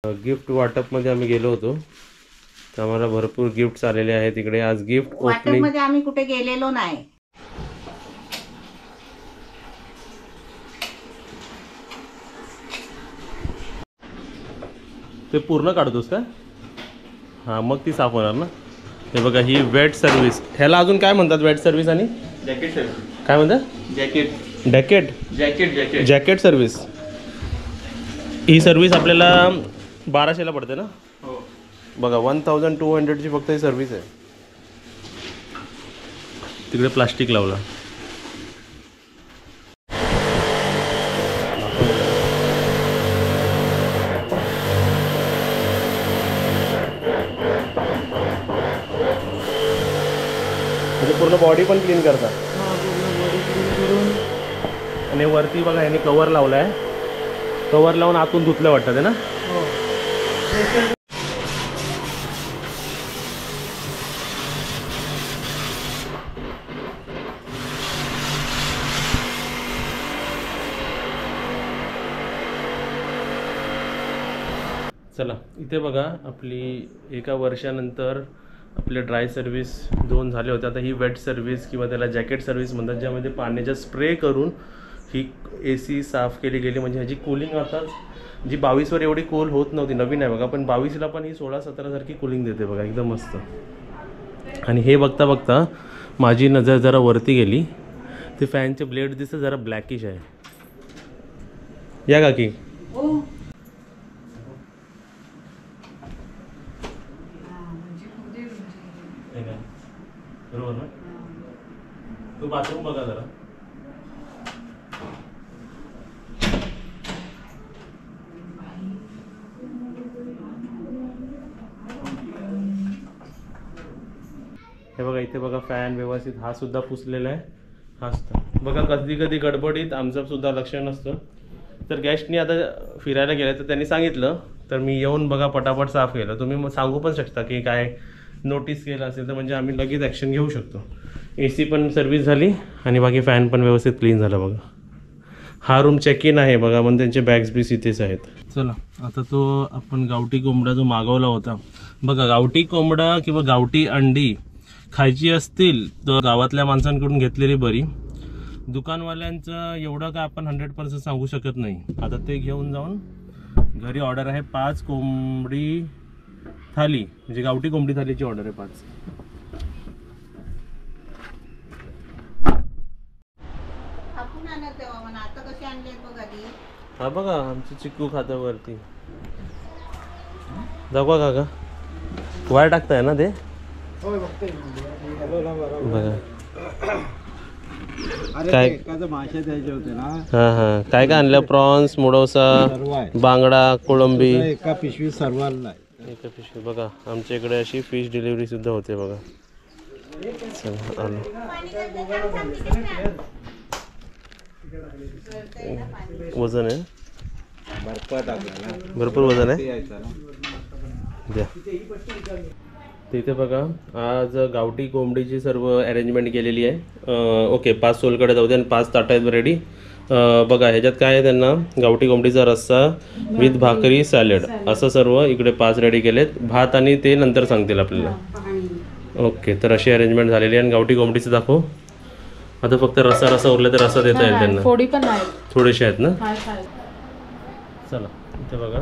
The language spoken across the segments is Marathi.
गिफ्ट वाटपमध्ये आम्ही गेलो होतो, तर आम्हाला भरपूर गिफ्ट्स आलेले आहेत इकडे. आज गिफ्ट ओपनिंग मध्ये आम्ही कुठे गेलेलो नाही. ते पूर्ण काढतोस का? हां, मग ती साफ होणार ना. हे बघा, ही वेट सर्व्हिस. ह्याला अजून काय म्हणतात? वेट सर्व्हिस आणि जॅकेट सर्व्हिस. काय म्हणतात? Jacket jacket jacket jacket jacket service. ही सर्व्हिस आपल्याला 1200ला पडते ना. हो बघा, 1200ची फक्त ही सर्व्हिस आहे. तिकडे प्लास्टिक लावला. म्हणजे पूर्ण बॉडी पण क्लीन करतात. आणि वरती बघा, याने कवर लावला आहे. कवर लावून आतून धुतलं वाटतं ते ना. चला, इथे बघा, आपली एका वर्षानंतर आपले ड्राय सर्व्हिस 2 झाले होते. आता ही वेट सर्व्हिस किंवा त्याला जॅकेट सर्व्हिस म्हणतात, ज्यामध्ये पाण्याचा स्प्रे करून ही AC साफ केली गेली. म्हणजे ह्याची कूलिंग आता जी 22वर एवढी कूल होत नव्हती, नवीन आहे बघा, पण 22ला पण ही 16-17 सारखी कूलिंग देते बघा, एकदम मस्त. आणि हे बघता बघता माझी नजर जरा वरती गेली. ते फॅनचे ब्लेड दिसतं जरा ब्लॅकिश आहे. या का की बरोबर ना. तू बाथरूम बघा जरा. हे बघा, इथे बघा फॅन व्यवस्थित. हा सुद्धा पुसलेला आहे. हा सुद्धा बघा, कधी कधी गडबडीत आमचं सुद्धा लक्ष नसतं. तर गेस्टनी आता फिरायला गेले तर त्यांनी सांगितलं, तर मी येऊन बघा पटापट साफ केलं. तुम्ही सांगू पण शकता की काय नोटीस केलं असेल तर, म्हणजे आम्ही लगेच ॲक्शन घेऊ शकतो. AC पण सर्व्हिस झाली आणि बाकी फॅन पण व्यवस्थित क्लीन झाला बघा. हा रूम चेक इन आहे बघा, म्हणून त्यांचे बॅग्स बी इथेच आहेत. चला, आता तो आपण गावठी कोंबडा जो मागवला होता बघा, गावठी कोंबडा किंवा गावठी अंडी खायची असतील तर गावातल्या माणसांकडून घेतलेली बरी. दुकानवाल्यांचं एवढं काय आपण 100% सांगू शकत नाही. आता ते घेऊन जाऊन घरी ऑर्डर आहे 5 कोंबडी थाली, म्हणजे गावठी कोंबडी थालीची ऑर्डर आहे 5. हा बघा, आमची चिक्कू खातं वरती. दाखवा काका, वायर टाकताय ना ते बघा. काय मासे द्यायचे होते ना. हां हां, काय काय आणलं? प्रॉन्स, मोडोसा, बांगडा, कोळंबी. एका पिशवी सर्वांना. एका पिशवी बघा. आमच्या इकडे अशी फिश डिलिव्हरी सुद्धा होते बघा. चला, आलो. वजन आहे भरपूर, वजन आहे. द्या. तिथे बघा, आज गावठी कोंबडीची सर्व अरेंजमेंट केलेली आहे. ओके, 5 सोलकडे जाऊ दे आणि 5 ताट आहेत रेडी. बघा, ह्याच्यात काय आहे, त्यांना गावठी कोंबडीचा रस्सा विथ भाकरी सॅलड असं सर्व इकडे 5 रेडी केलेत. भात आणि ते नंतर सांगतील आपल्याला. ओके, तर अशी अरेंजमेंट झालेली आहे. आणि गावठी कोंबडीचं दाखव. आता फक्त रस्सा उरला तर रस्सा देता येईल त्यांना. थोडेसे आहेत ना. चला, इथे बघा,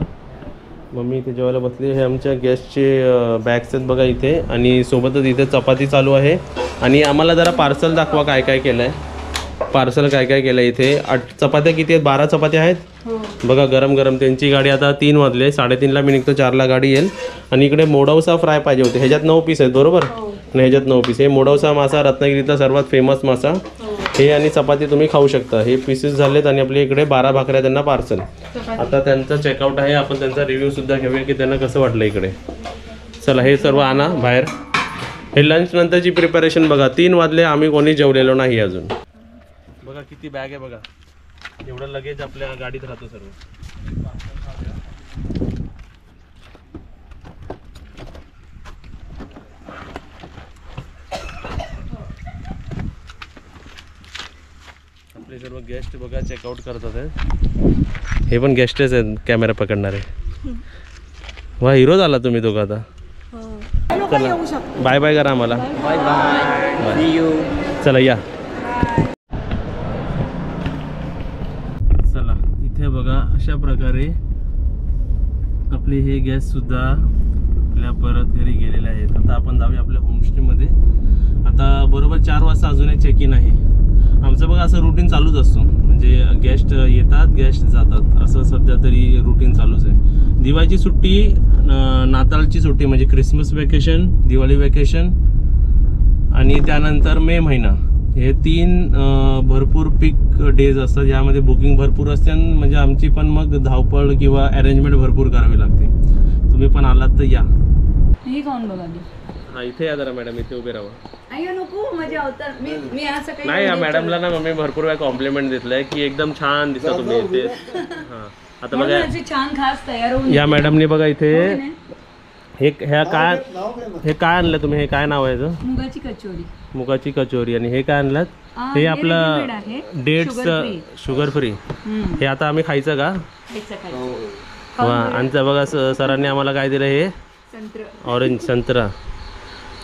मम्मी इथे जेवायला बसली. हे आमच्या गेस्टचे बॅग्स आहेत बघा इथे. आणि सोबतच इथे चपाती चालू आहे. आणि आम्हाला जरा पार्सल दाखवा, काय काय केलं आहे. पार्सल काय काय केलं आहे इथे. 8 चपात्या किती आहेत? 12 चपात्या आहेत बघा, गरम गरम. त्यांची गाडी आता 3 वाजले, 3:30ला मी निघतो, 4ला गाडी येईल. आणि इकडे मोडौसा फ्राय पाहिजे होते. ह्याच्यात 9 पीस आहेत बरोबर. आणि ह्याच्यात 9 पीस. हे मोडौसा मासा रत्नागिरीतला सर्वात फेमस मासा. हे आणि चपाती तुम्ही खाऊ शकता. हे पीसेस झालेत. आणि आपल्या इकडे 12 भाकऱ्या त्यांना पार्सल. आता त्यांचा चेकआउट आहे. आपण त्यांचा रिव्ह्यू सुद्धा घेऊया की त्यांना कसं वाटलं इकडे. चला, हे सर्व आणा बाहेर. हे लंच नंतरची प्रिपरेशन बघा. 3 वाजले, आम्ही कोणी जेवलेलो नाही अजून. बघा किती बॅग आहे बघा. एवढं लगेज आपल्या गाडीत राहतो सर्व. आपले सर्व गेस्ट बघा चेकआउट करतात आहेत. हे पण गेस्टच आहेत कॅमेरा पकडणारे. वा हिरो झाला तुम्ही दोघं आता. चला बाय बाय करा आम्हाला. Bye bye. See you. चला या. चला इथे बघा अशा प्रकारे आपले हे गॅस सुद्धा आपल्या परत घरी गेलेले आहेत. आता आपण जाऊया आपल्या होमस्टेमध्ये. आता बरोबर 4 वाजता अजून एक चेक इन आहे. आमचं बघा असं रुटीन चालूच असतो, म्हणजे गेस्ट येतात गेस्ट जातात असं सध्या तरी रुटीन चालूच आहे. दिवाळीची सुट्टी, नाताळची सुट्टी म्हणजे क्रिसमस वेकेशन, दिवाळी वेकेशन आणि त्यानंतर मे महिना, हे 3 भरपूर पीक डेज असतात. यामध्ये बुकिंग भरपूर असते म्हणजे आमची पण मग धावपळ किंवा अरेंजमेंट भरपूर करावी लागते. तुम्ही पण आलात तर या. ही कोण बघा हा इथे या जरा मॅडम, इथे उभे राहा. अय्यो नको मजा होतं. मी असं काही नाही या मॅडमला ना मम्मी भरपूर वेळा कॉम्प्लिमेंट दिलंय की एकदम छान दिसता तुम्ही इथे. हा आता बघा छान खास तयार होऊन या मॅडमने बघा इथे हे काय आणलं तुम्ही? हे काय नाव आहे याचं? मुगाची कचोरी. मुगाची कचोरी. आणि हे काय आणलं? हे आपलं डेट्स शुगर फ्री. हे आता आम्ही खायचं का? वा. आणि बघा सरांनी आम्हाला काय दिलं? हे ऑरेंज संत्रा.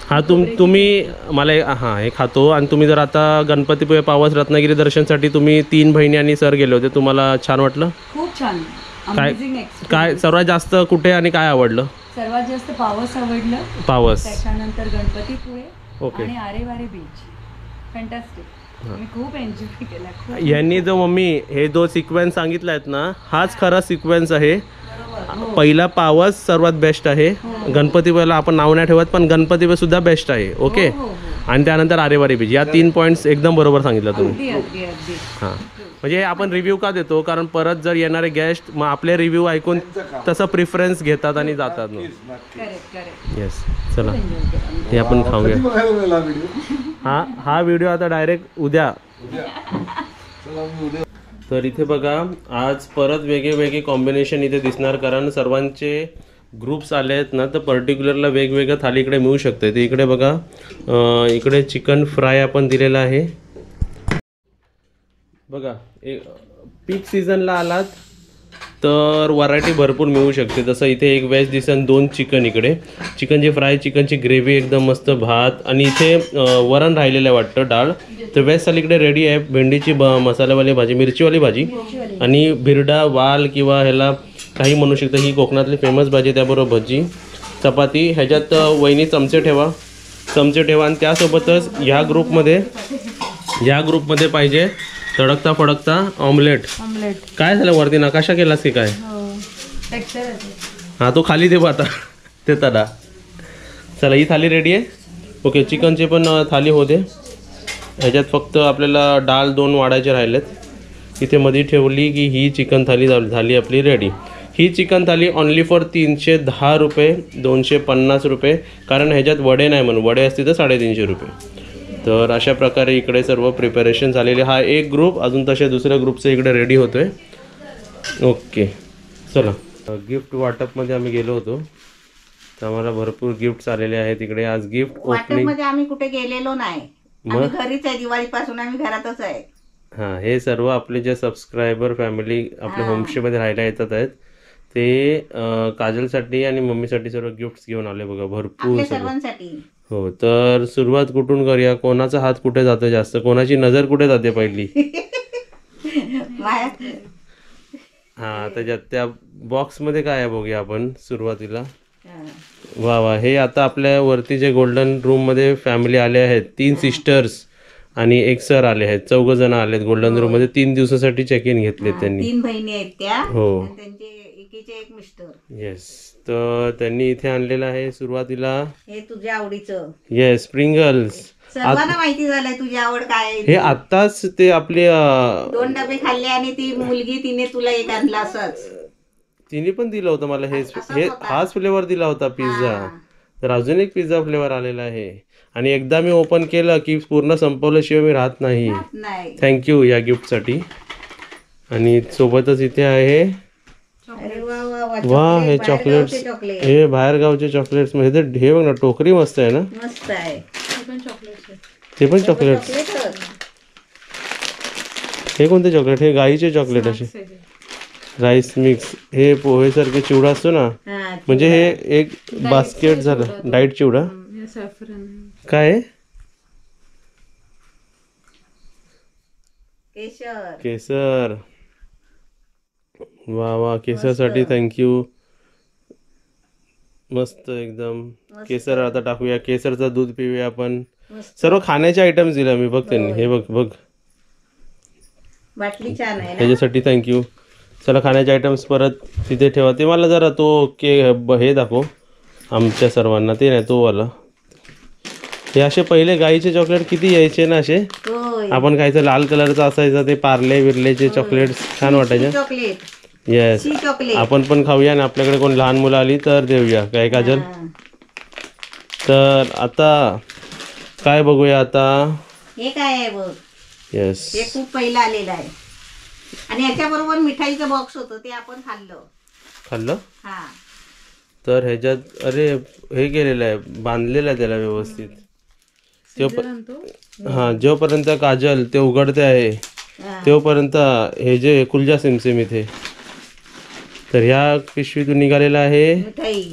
हा तुम्ही मला हां हे खातो. आणि तुम्ही जर आता गणपतीपुळे पावस रत्नागिरी दर्शनसाठी तुम्ही 3 बहिणी आणि सर गेले होते, तुम्हाला छान वाटलं? खूप छान. काय सर्वात जास्त कुठे आणि काय आवडलं? सर्वात जास्त पावस आवडलं. पावस, त्याच्यानंतर गणपतीपुळे ओके आणि आरेवारे बीच. फॅन्टास्टिक. मी खूप एन्जॉय केला. यांनी जो मम्मी हे 2 सिक्वेन्स सांगितला आहेत ना, हाच खरा सिक्वेन्स आहे. पहिला पावस सर्वात बेस्ट आहे. गणपतीपुळेला आपण नाव नाही ठेवत पण गणपतीपुळे सुद्धा बेस्ट आहे. ओके. आणि त्यानंतर आरेवारी बीच. या 3 पॉईंट्स एकदम बरोबर सांगितलं तुम्ही. हां म्हणजे आपण रिव्ह्यू का देतो? कारण परत जर येणारे गेस्ट मग आपले रिव्ह्यू ऐकून तसं प्रिफरन्स घेतात आणि जातात. येस. चला हे आपण खाऊया. हा व्हिडिओ आता डायरेक्ट उद्या. तर इथे बघा आज परत वेगळे कॉम्बिनेशन इथे दिसणार, कारण सर्वांचे ग्रुप्स आले आहेत ना, तर पर्टिक्युलरला वेगवेगळं थाली इकडे मिळू शकते. ते इकडे बघा इकडे चिकन फ्राय आपण दिलेला आहे बघा. पीक सीझनला आलात तर व्हरायटी भरपूर मिळू शकते. जसं इथे एक व्हेज दिसन, 2 चिकन, इकडे चिकनची फ्राय, चिकनची ग्रेव्ही एकदम मस्त, भात आणि इथे वरण राहिलेलं आहे वाटतं, डाळ. तर व्हेज थाली इकडे रेडी आहे. भेंडीची मसाल्यावाली भाजी, मिरचीवाली भाजी आणि भिरडा वाल किंवा ह्याला काही म्हणू शकतं. ही कोकणातली फेमस भाजी, त्याबरोबर भजी, चपाती. ह्याच्यात वहिनी चमचे ठेवा आणि त्यासोबतच ह्या ग्रुपमध्ये पाहिजे तडकता फडकता ऑमलेट. काय झालं वरती नकाशा केलास की काय? हा तो खाली दे आता ते तडा. चला ही थाली रेडी आहे. ओके. चिकनची पण थाली होते. ह्याच्यात फक्त आपल्याला डाळ 2 वाढायचे राहिलेत. इथे मध्ये ठेवली की ही चिकन थाली झाली आपली ready. He chicken thali only for 310 रुपये, 250 रुपये, कारण ह्याच्यात वडे नाही म्हणून. वडे असते तर 350 रुपये. तर अशा प्रकारे इकडे सर्व प्रिपरेशन झालेले. हा एक ग्रुप, अजून तसे दुसऱ्या ग्रुपचं इकडे रेडी होतोय. ओके. चला गिफ्ट वाटपमध्ये आम्ही गेलो होतो तर आम्हाला भरपूर गिफ्ट्स आलेले आहेत इकडे. आज गिफ्ट ओपनिंग मध्ये आम्ही कुठे गेलेलो नाही, आम्ही घरीच आहे. दिवाळीपासून आम्ही घरातच आहे. हां हे सर्व आपले जे सबस्क्रायबर फॅमिली आपल्या होमस्टेमध्ये राहायला येतात आहेत ते काजलसाठी आणि मम्मीसाठी सर्व गिफ्ट्स घेऊन आले बघा भरपूर सर्वांसाठी. हो. तर सुरुवात कुठून करूया? कोणाचा हात कुठे जातो जास्त? कोणाची नजर कुठे जाते पहिली? हा त्याच्यात त्या बॉक्समध्ये काय आहे बघूया आपण सुरुवातीला. वा वा. हे आता आपल्या वरती जे गोल्डन रूममध्ये फॅमिली आले आहेत, 3 सिस्टर्स आणि 1 सर आले आहेत. 4 जण आलेत गोल्डन रूम मध्ये. 3 दिवसासाठी चेक इन घेतले त्यांनी. 3 बहिणी आहेत त्या. हो. त्यांचे एकीचे 1 मिस्टर. येस. तर त्यांनी इथे आणलेलं आहे सुरुवातीला. हे तुझ्या आवडीचं. येस स्प्रिंगल्स. सर्वांना माहिती झालंय तुझी आवड काय. हे आत्ताच ते आपले 2 डबे खाल्ले आणि ती मुलगी तिने तुला एक आणला असंच. तिने पण दिलं होतं मला. हाच फ्लेवर दिला होता पिझ्झा. तर अजून एक पिझ्झा फ्लेवर आलेला आहे आणि एकदा मी ओपन केलं की पूर्ण संपवल्याशिवाय मी राहत नाही. थँक्यू या गिफ्टसाठी. आणि सोबतच इथे आहे वा हे चॉकलेट्स. हे बाहेरगावचे चॉकलेट्स. म्हणजे हे बघ ना टोकरी मस्त आहे ना. मस्त आहे. ते पण चॉकलेट्स. हे कोणते चॉकलेट? हे गाईचे चॉकलेट असे. राईस मिक्स हे पोहेसारखे चिवडा असतो ना, हा, म्हणजे हे एक बास्केट झालं डाईट चिवडा. हे सॅफरन काय आहे? केशर. केसर. वा वा, केसरसाठी थँक्यू. मस्त एकदम. केसर आता टाकूया, केसरचं दूध पिऊया आपण. मस्त. सर्व खाण्याचे आयटम्स दिले मी, बघ त्यांनी. हे बघ बघ, बाटली छान आहे ना. ह्याच्यासाठी थँक्यू. चला खाण्याचे आयटम्स परत तिथे ठेवा. ते मला जरा तो हे दाखव आमच्या सर्वांना. ते नाही, तो वाला. हे असे पहिले गाईचे चॉकलेट किती यायचे ना असे. होय. आपण खायचं लाल कलरचं असायचं ते पार्ले विरलेचे चॉकलेट, छान वाटायचे. चॉकलेट. येस, शी चॉकलेट. आपण पण खाऊया ना. आपल्याकडे कोण लहान मुलं आली तर देऊया काय काजल. हा. तर आता काय बघूया आता. हे काय आहे बघ, येस, हे खूप पहिलं आलेलं आहे. आणि याच्याबरोबर मिठाईचं बॉक्स होतं ते आपण खाल्लं. हा. तर ह्याच्यात अरे हे केलेलं आहे, बांधलेलं आहे त्याला व्यवस्थित. हां, जोपर्यंत काजल ते उघडते आहे हा. तोपर्यंत हे जे कुलजा सिमसिम इथे. तर ह्या पिशवीतून निघालेला आहे मिठाई.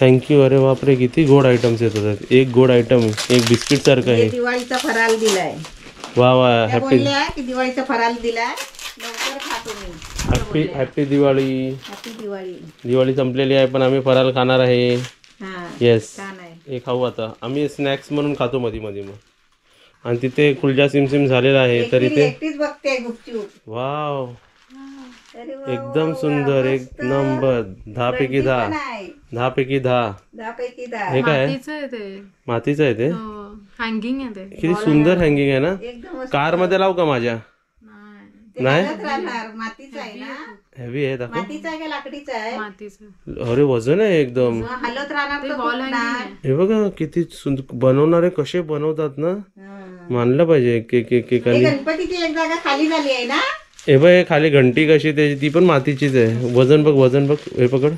थँक्यू. अरे बापरे, किती गोड आयटम्स येतात. एक गोड आयटम, एक बिस्किट सारखं हे आहे. दिवाळीचा फराळ दिलाय. वा वा, त्या हॅपी बोलल्या की दिवाळीचा फराळ दिलाय, लवकर खा तुम्ही. Happy happy Diwali. Happy Diwali. Diwali संपलेली आहे पण आम्ही फराळ खाणार आहे. हा, येस, छान आहे. हे खाऊ आता. आम्ही स्नॅक्स म्हणून खातो मध्ये मध्ये मग. आणि तिथे कुलजा सिमसिम झालेला आहे. तर इथे एकटीच बघते गुपचूप. वाव, अरे वा, एकदम वा, सुंदर, वा, एक मस्त. नंबर. 10 पैकी 10. पण आहे. 10 पैकी 10. 10 पैकी 10. हे काय आहे? मातीचं आहे ते. मातीचं आहे ते. हँगिंग आहे ते. किती सुंदर हँगिंग आहे ना. एकदम मस्त. कार मध्ये लावू का माझ्या? नाही, ते नाही? हलत राहणार. मातीचा आहे ना. हेवी आहे दाखव. मातीचा आहे का लाकडीचा आहे? मातीचं. अरे वजन आहे एकदम. मग हलत राहणार ते तर wall तुटणार. hanging आहे. हे बघा किती सुंदर बनवणारे कसे बनवतात ना. हा. मानलं पाहिजे एक एक एक एक. हे आणि गणपतीची एक जागा खाली झाली आहे ना. हे बघ, हे खाली घंटी कशी त्याची, ती पण मातीचीच आहे. वजन बघ, वजन बघ. हे पकड.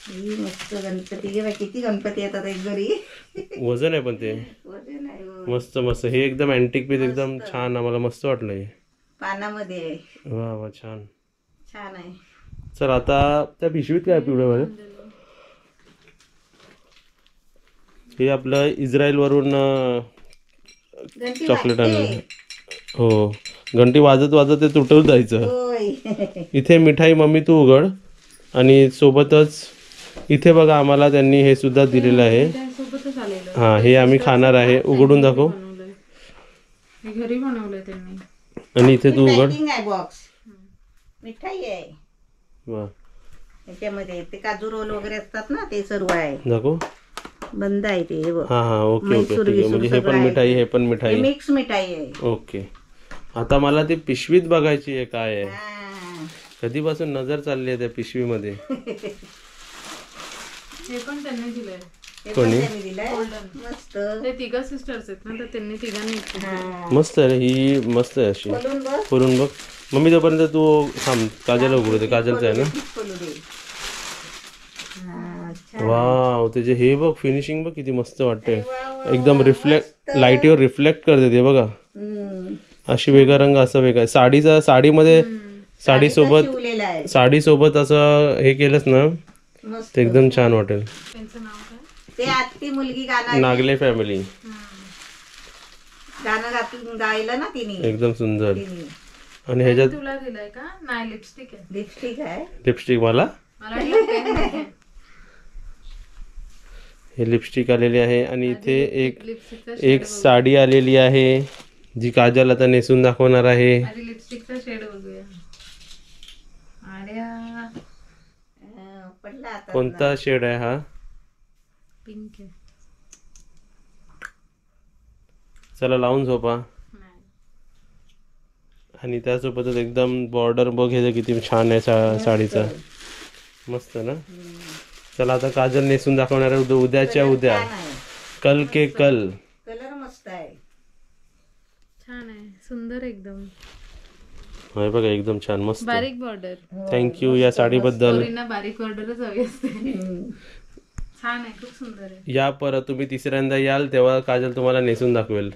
ही मस्त गणपती. हे बघ, किती गणपती येतात एक घरी. वजन आहे पण ते. वजन आहे हो. मस्त मस्त. हे एकदम अँटिक पीस, एकदम छान. आम्हाला मस्त वाटलं हे. पानामध्ये आहे. वा वा, छान. छान आहे. चल आता त्या पिशवीत काय पिवळ्यामध्ये. हे आपलं इस्रायल वरून घंटी चॉकलेट वाजते. आणलं. हो, घंटी वाजत वाजत ते तुटून जायचं. होय. इथे मिठाई मम्मी तू उघड. आणि सोबतच इथे बघा आम्हाला त्यांनी हे सुद्धा दिलेलं आहे. त्यासोबतच आलेलं. हां, हे आम्ही खाणार आहे. उघडून दाखव. बनवलंय. हे घरी बनवलंय त्यांनी. आणि इथे तू उघड. पॅकिंग आहे बॉक्स. मिठाई आहे वा, त्याच्यामध्ये. ते काजू रोल वगैरे असतात ना, ते सर्व आहे. दाखव. बंद आहे ते. हे बघ. हां हां, ओके ओके, म्हैसूर ठीक आहे. म्हणजे हे विसूर पण सगळं मिठाई, आहे. हे पण हे मिठाई. मिक्स मिठाई आहे. ओके. आता मला ती पिशवीत बघायची आहे काय आहे. हा. कधीपासून नजर चालली आहे त्या पिशवीमध्ये. हे पण त्यांनी दिलंय. हे पण कोणी? त्यांनी दिलंय. मस्त. ते तिघा सिस्टर्स आहेत ना, तर त्यांनी तिघांनी हा. मस्त आहे रे, ही मस्त आहे अशी. खोलून बघ. करून बघ मम्मी. तोपर्यंत तू थांब, काजल उघडू दे. काजलचं आहे ना. खोलू दे. हा, छान. वाव, त्याचे हे बघ फिनिशिंग बघ किती मस्त वाटते. एकदम रिफ्लेक्ट, लाईटीवर रिफ्लेक्ट करते ते बघा. हम्म. अशी वेगळा रंग, असा वेगळा. साडीमध्ये साडीसोबत, शिवलेलं आहे. साडीसोबत असं हे केलंच ना, मस्त. ते एकदम छान वाटेल. त्यांचं नाव काय? ते आत्ती मुलगी गाणं नागले फॅमिली. गाणं गायलं ना तिने. एकदम सुंदर. आणि ह्याच्यात तुला दिलाय का? नाही, लिपस्टिक आहे. लिपस्टिक आहे. लिपस्टिक मला मला वाटलं pen आहे. हे लिपस्टिक आलेली आहे. आणि इथे लिपस्टिकचा एक साडी आलेली आहे जी काजल आता नेसून दाखवणार आहे. आधी लिपस्टिकचा शेड बघूया. अरे पडला आता. कोणता शेड आहे हा? पिंक आहे. चला लावून झोपा. नाही. आणि त्यासोबतच एकदम बॉर्डर बघ ह्याचं किती छान आहे साडीचा. मस्त ना. चला आता काजल नेसून दाखवणार आहे उद्याच्या उद्या. छान आहे. कल के कल. कलर मस्त आहे. छान आहे, सुंदर एकदम. हे बघा एकदम छान, मस्त. बारीक बॉर्डर. थँक्यू या साडीबद्दल. पोरींना बारीक बॉर्डरच हवी असते. छान आहे, खूप सुंदर आहे. या परत तुम्ही तिसऱ्यांदा याल तेव्हा काजल तुम्हाला नेसून दाखवेल.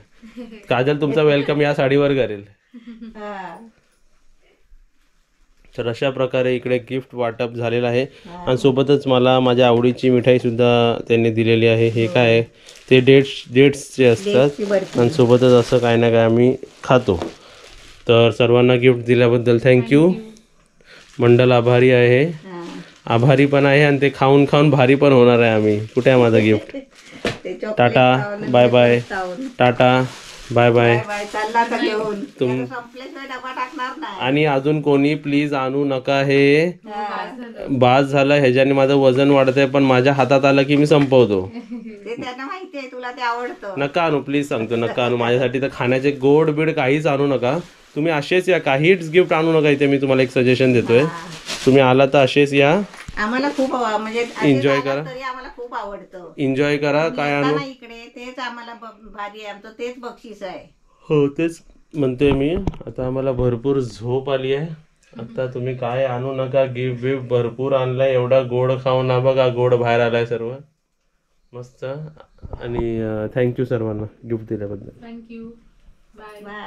काजल तुमचा वेलकम या साडीवर करेल. हा. तर अशा प्रकारे इकडे गिफ्ट वाटप झालेलं आहे आणि सोबतच मला माझ्या आवडीची मिठाई सुद्धा त्यांनी दिलेली आहे. हे काय आहे ते डेट्सचे असतात डेटची बर्फी. आणि सोबतच असं काय ना काय आम्ही खातो. तर सर्वांना गिफ्ट दिल्याबद्दल थँक्यू. मंडल आभारी आहे, हा. आभारी पण आहे आणि ते खाऊन खाऊन भारी पण होणार आहे आम्ही. कुठे आहे माझं गिफ्ट? ते chocolate टाटा, खाऊन बाय बाय. खाऊन. Tata, bye bye. Bye bye. चालला आता घेऊन त्याला संपल्याशिवाय डबा टाकणार नाही. आणि अजून कोणी प्लीज आणू नका, हे हा. बास झालं. ह्याच्याने माझं वजन वाढतंय पण माझ्या हातात आलं की मी संपवतो. ते त्यांना माहिती आहे तुला ते आवडतं. नका आणू प्लीज, सांगतो नका आणू. माझ्यासाठी तर खाण्याचे गोड बीड काहीच आणू नका. तुम्ही असेच या, काहीच गिफ्ट आणू नका. इथे मी तुम्हाला एक सजेशन देतोय, तुम्ही आला तर असेच या, आम्हाला खूप म्हणजे असे Enjoy झालं करा. तरी आम्हाला खूप आवडतं. एन्जॉय करा. काय आणू? येताना इकडे तेच आम्हाला भारी आहे, आमचं तेच बक्षीस आहे. हो तेच म्हणतोय मी. आता आम्हाला भरपूर झोप आली आहे. आता तुम्ही काय आणू नका. गिफ्ट बिफ्ट भरपूर आणलाय. एवढा गोड खाऊन ना बघा, गोड बाहेर आलाय सर्व मस्त. आणि थँक्यू सर्वांना गिफ्ट दिल्याबद्दल. थँक्यू. बाय. बाय.